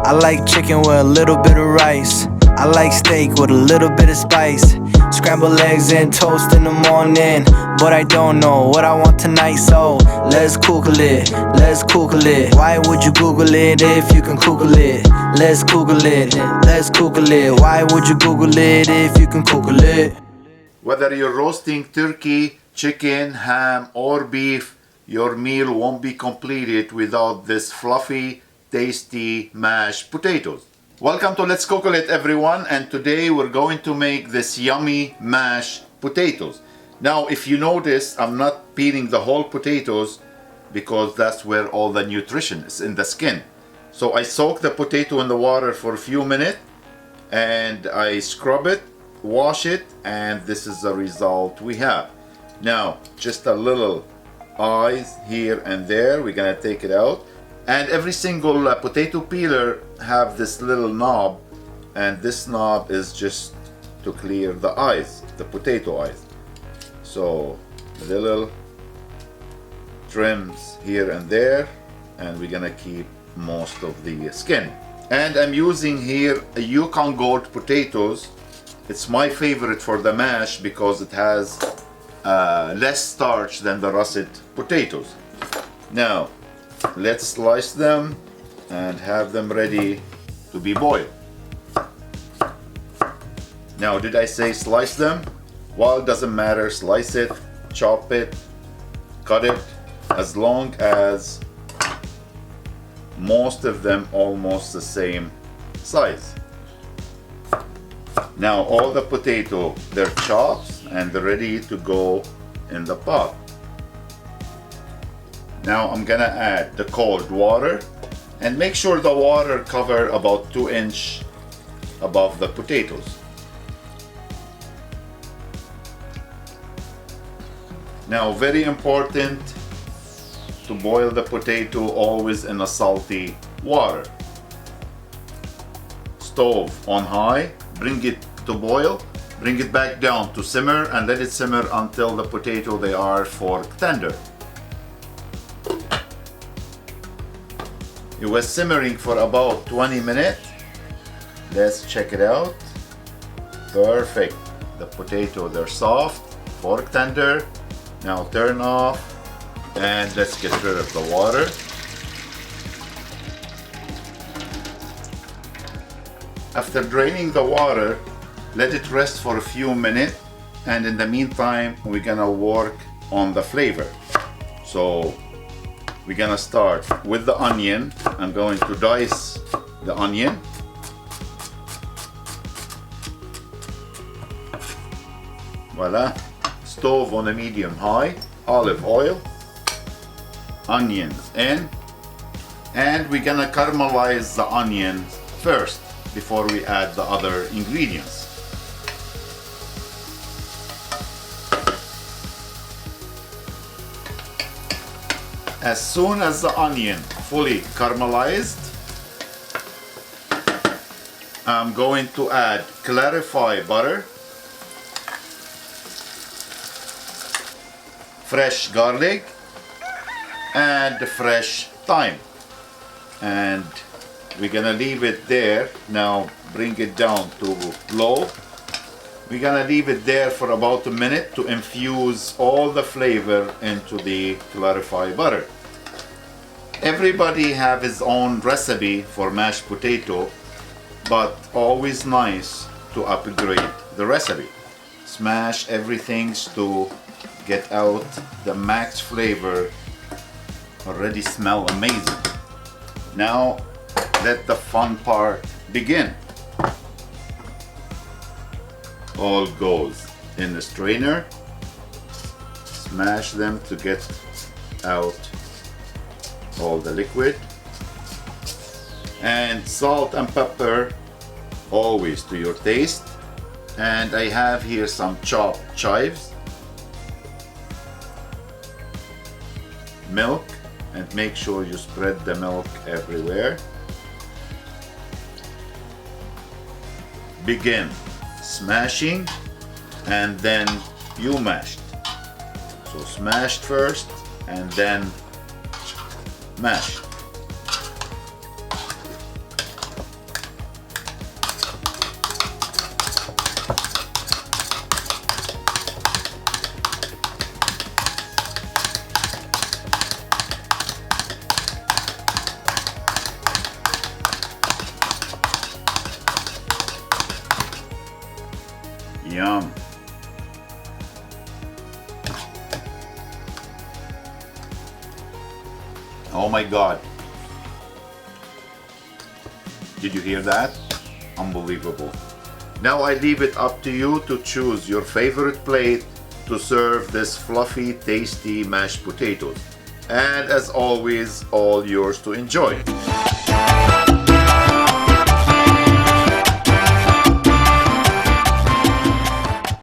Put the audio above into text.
I like chicken with a little bit of rice. I like steak with a little bit of spice. Scrambled eggs and toast in the morning, but I don't know what I want tonight, so let's Google it, let's Google it. Why would you Google it if you can Google it? Let's Google it, let's Google it. Why would you Google it if you can Google it? Whether you're roasting turkey, chicken, ham or beef, your meal won't be completed without this fluffy, tasty mashed potatoes. Welcome to Letscookolet everyone, and today we're going to make this yummy mashed potatoes. Now if you notice, I'm not peeling the whole potatoes because that's where all the nutrition is, in the skin. So I soak the potato in the water for a few minutes and I scrub it, wash it, and this is the result we have. Now just a little eyes here and there, we're gonna take it out. And every single potato peeler have this little knob, and this knob is just to clear the eyes, the potato eyes. So little trims here and there, and we're gonna keep most of the skin. And I'm using here a Yukon Gold potatoes. It's my favorite for the mash because it has less starch than the russet potatoes. Now let's slice them and have them ready to be boiled. Now did I say slice them? Well, it doesn't matter, slice it, chop it, cut it, as long as most of them almost the same size. Now all the potato, they're chopped and they're ready to go in the pot. Now I'm gonna add the cold water, and make sure the water cover about 2 inches above the potatoes. Now very important to boil the potato always in a salty water. Stove on high, bring it to boil, bring it back down to simmer, and let it simmer until the potato they are fork tender. It was simmering for about 20 minutes. Let's check it out. Perfect. The potato, they're soft, fork tender. Now turn off and let's get rid of the water. After draining the water, let it rest for a few minutes, and in the meantime we're gonna work on the flavor. So we're gonna start with the onion. I'm going to dice the onion. Voila. Stove on a medium high. Olive oil. Onions in. And we're gonna caramelize the onion first before we add the other ingredients. As soon as the onion fully caramelized, I'm going to add clarified butter, fresh garlic, and fresh thyme. And we're gonna leave it there. Now bring it down to low. We're gonna leave it there for about a minute to infuse all the flavor into the clarified butter. Everybody have his own recipe for mashed potato, but always nice to upgrade the recipe. Smash everything to get out the max flavor. Already smell amazing. Now let the fun part begin. All goes in the strainer. Smash them to get out all the liquid. And salt and pepper always to your taste. And I have here some chopped chives. Milk, and make sure you spread the milk everywhere. Begin smashing and then you mashed. So smashed first and then mashed. Yum. Oh my God. Did you hear that? Unbelievable. Now I leave it up to you to choose your favorite plate to serve this fluffy, tasty mashed potatoes. And as always, all yours to enjoy.